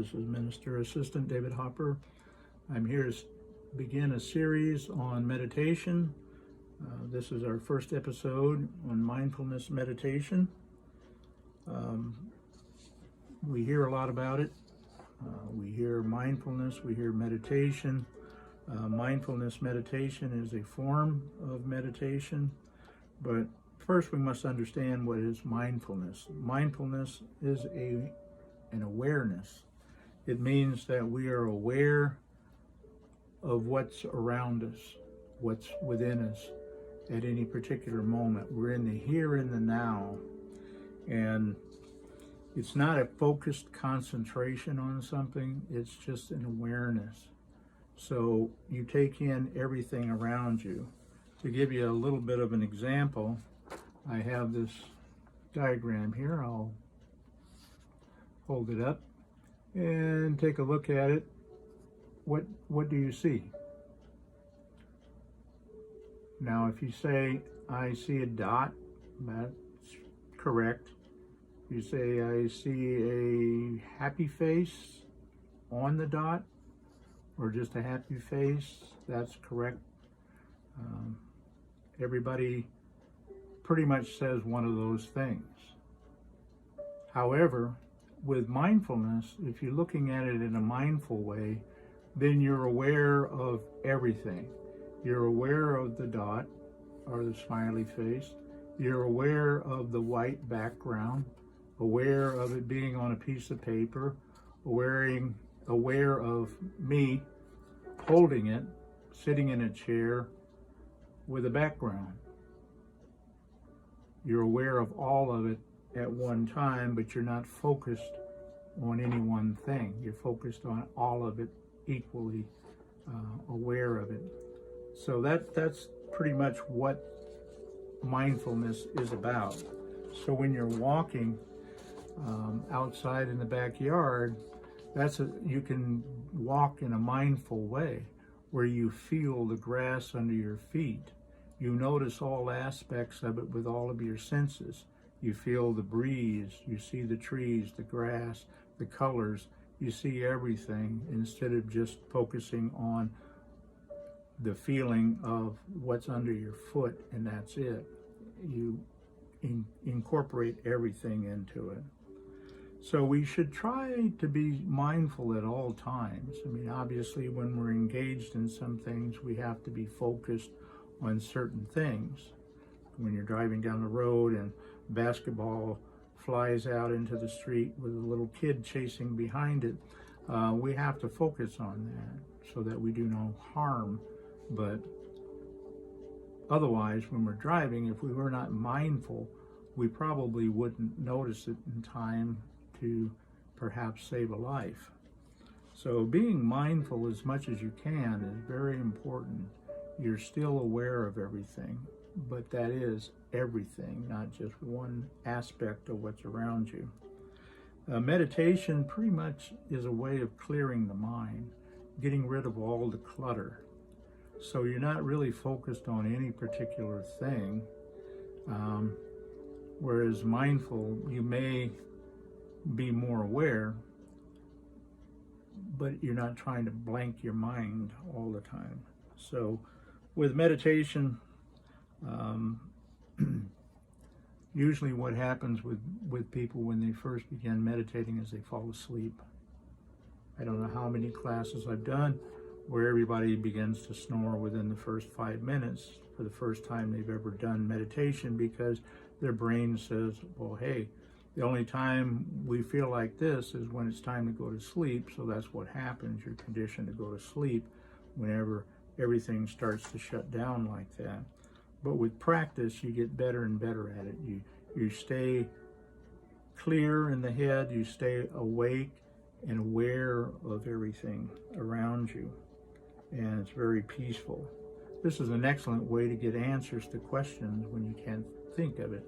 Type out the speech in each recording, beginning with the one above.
This is Minister Assistant David Hopper. I'm here to begin a series on meditation. This is our first episode on mindfulness meditation. We hear a lot about it. We hear mindfulness, we hear meditation. Mindfulness meditation is a form of meditation, but first we must understand what is mindfulness. Mindfulness is an awareness. It means that we are aware of what's around us, what's within us at any particular moment. We're in the here and the now, and it's not a focused concentration on something, it's just an awareness. So you take in everything around you. To give you a little bit of an example, I have this diagram here. I'll hold it up and take a look at it. What do you see? Now, if you say, I see a dot, that's correct. You say, I see a happy face on the dot, or just a happy face, that's correct. Everybody pretty much says one of those things. However, with mindfulness, if you're looking at it in a mindful way, then you're aware of everything. You're aware of the dot, or the smiley face. You're aware of the white background, aware of it being on a piece of paper, aware of me holding it, sitting in a chair with a background. You're aware of all of it at one time, but you're not focused on any one thing. You're focused on all of it equally, aware of it. So that's pretty much what mindfulness is about. So when you're walking outside in the backyard, you can walk in a mindful way where you feel the grass under your feet. You notice all aspects of it with all of your senses. You feel the breeze, you see the trees, the grass, the colors, you see everything instead of just focusing on the feeling of what's under your foot and that's it. You incorporate everything into it. So we should try to be mindful at all times. I mean, obviously when we're engaged in some things, we have to be focused on certain things. When you're driving down the road and basketball flies out into the street with a little kid chasing behind it, we have to focus on that so that we do no harm. But otherwise, when we're driving, if we were not mindful, we probably wouldn't notice it in time to perhaps save a life. So being mindful as much as you can is very important. You're still aware of everything, but that is everything, not just one aspect of what's around you. Meditation pretty much is a way of clearing the mind, getting rid of all the clutter. So you're not really focused on any particular thing, whereas mindful, you may be more aware, but you're not trying to blank your mind all the time. So with meditation, usually what happens with people when they first begin meditating is they fall asleep. I don't know how many classes I've done where everybody begins to snore within the first 5 minutes for the first time they've ever done meditation, because their brain says, well, hey, the only time we feel like this is when it's time to go to sleep, so that's what happens. You're conditioned to go to sleep whenever everything starts to shut down like that. But with practice, you get better and better at it. You stay clear in the head, you stay awake and aware of everything around you, and it's very peaceful. This is an excellent way to get answers to questions when you can't think of it.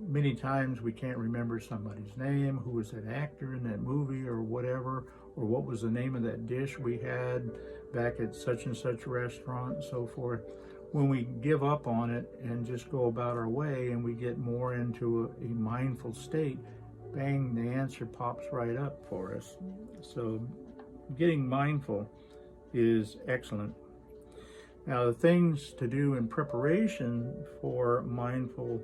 Many times we can't remember somebody's name, who was that actor in that movie or whatever, or what was the name of that dish we had back at such and such restaurant and so forth. When we give up on it and just go about our way and we get more into a mindful state, bang, the answer pops right up for us. So getting mindful is excellent. Now, the things to do in preparation for mindful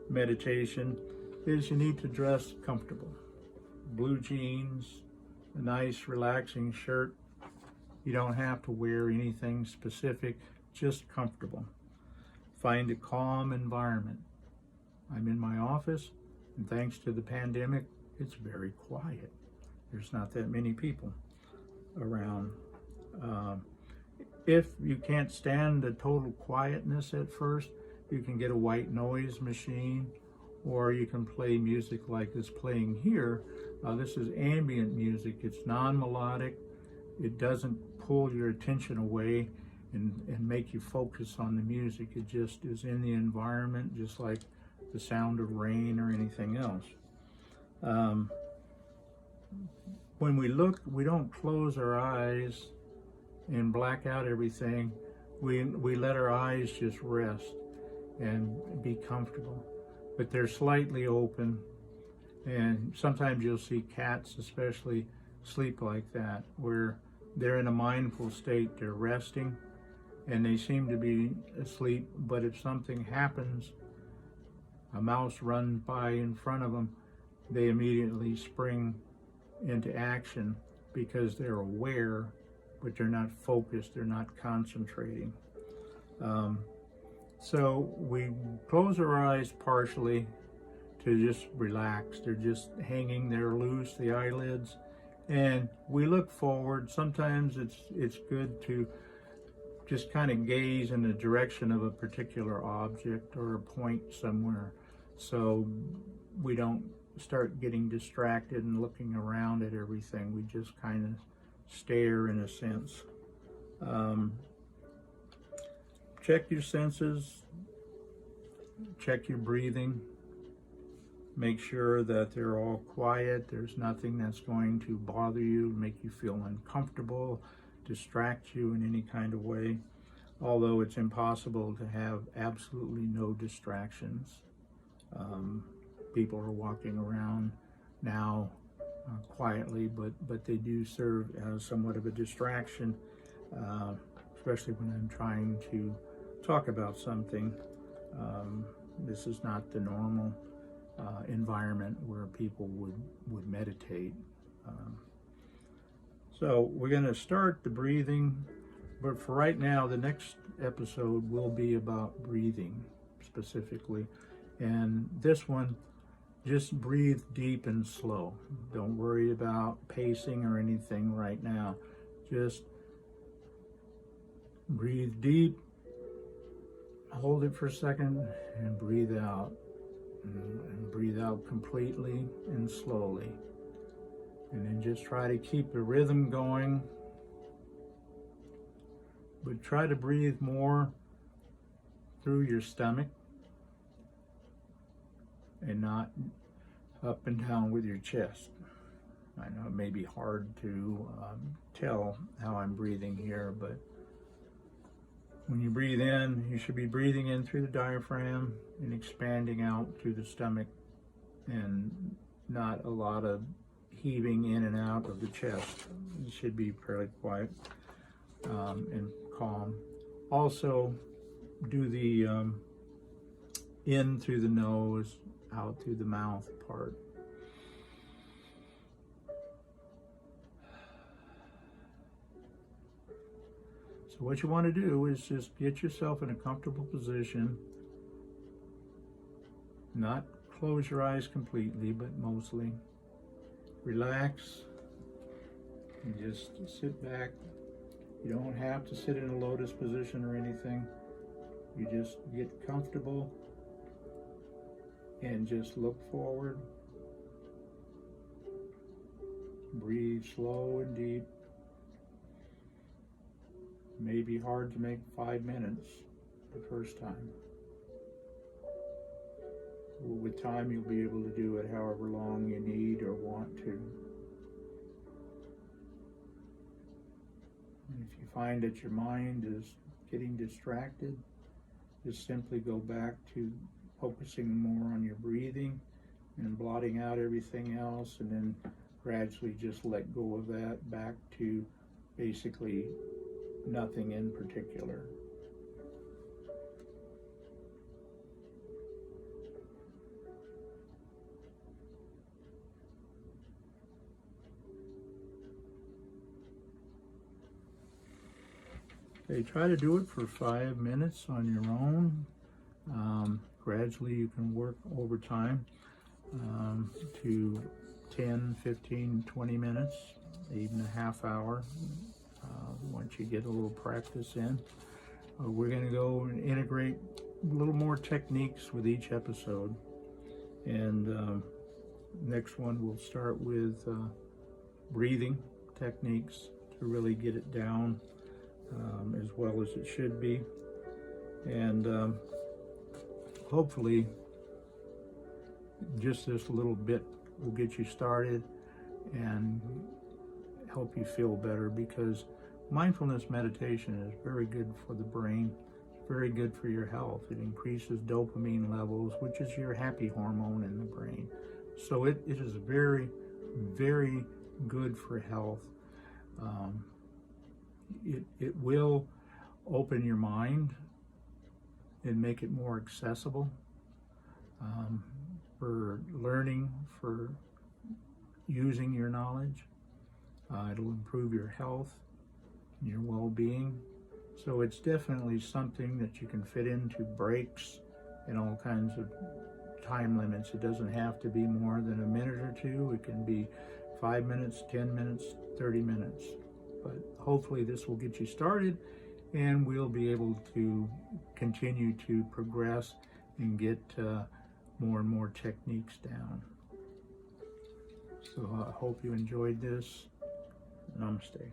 meditation is you need to dress comfortable. Blue jeans, a nice relaxing shirt. You don't have to wear anything specific, just comfortable. Find a calm environment. I'm in my office, and thanks to the pandemic, it's very quiet. There's not that many people around. If you can't stand the total quietness at first, you can get a white noise machine, or you can play music like this playing here. This is ambient music. It's non-melodic. It doesn't pull your attention away and make you focus on the music. It just is in the environment, just like the sound of rain or anything else. When we look, we don't close our eyes and black out everything. We let our eyes just rest and be comfortable. But they're slightly open, and sometimes you'll see cats especially sleep like that, where they're in a mindful state, they're resting, and they seem to be asleep, but if something happens, a mouse runs by in front of them, they immediately spring into action because they're aware, but they're not focused, they're not concentrating. So we close our eyes partially to just relax. They're just hanging there loose, the eyelids, and we look forward. Sometimes it's good to just kind of gaze in the direction of a particular object or a point somewhere, so we don't start getting distracted and looking around at everything. We just kind of stare in a sense. Check your senses, check your breathing, make sure that they're all quiet. There's nothing that's going to bother you, make you feel uncomfortable, distract you in any kind of way, although it's impossible to have absolutely no distractions. People are walking around now quietly, but they do serve as somewhat of a distraction, especially when I'm trying to talk about something. This is not the normal environment where people would meditate. So we're going to start the breathing, but for right now, the next episode will be about breathing specifically. And this one, just breathe deep and slow. Don't worry about pacing or anything right now. Just breathe deep, hold it for a second, and breathe out. And breathe out completely and slowly. And then just try to keep the rhythm going. But try to breathe more through your stomach and not up and down with your chest. I know it may be hard to tell how I'm breathing here, but when you breathe in, you should be breathing in through the diaphragm and expanding out through the stomach, and not a lot of heaving in and out of the chest. It should be fairly quiet and calm. Also, do the in through the nose, out through the mouth part. So what you want to do is just get yourself in a comfortable position. Not close your eyes completely, but mostly. Relax and just sit back. You don't have to sit in a lotus position or anything. You just get comfortable and just look forward. Breathe slow and deep. It may be hard to make 5 minutes the first time. With time, you'll be able to do it however long you need or want to. And if you find that your mind is getting distracted, just simply go back to focusing more on your breathing and blotting out everything else, and then gradually just let go of that back to basically nothing in particular. Okay, try to do it for 5 minutes on your own. Gradually you can work over time to 10, 15, 20 minutes, even a half hour once you get a little practice in. We're going to go and integrate a little more techniques with each episode. And next one we'll start with breathing techniques to really get it down as well as it should be. And hopefully just this little bit will get you started and help you feel better, because mindfulness meditation is very good for the brain, very good for your health. It increases dopamine levels, which is your happy hormone in the brain. So it is very, very good for health. It will open your mind and make it more accessible for learning, for using your knowledge. It'll improve your health, your well-being. So it's definitely something that you can fit into breaks and all kinds of time limits. It doesn't have to be more than a minute or two. It can be 5 minutes, 10 minutes, 30 minutes. But hopefully this will get you started, and we'll be able to continue to progress and get more and more techniques down. So I hope you enjoyed this. Namaste.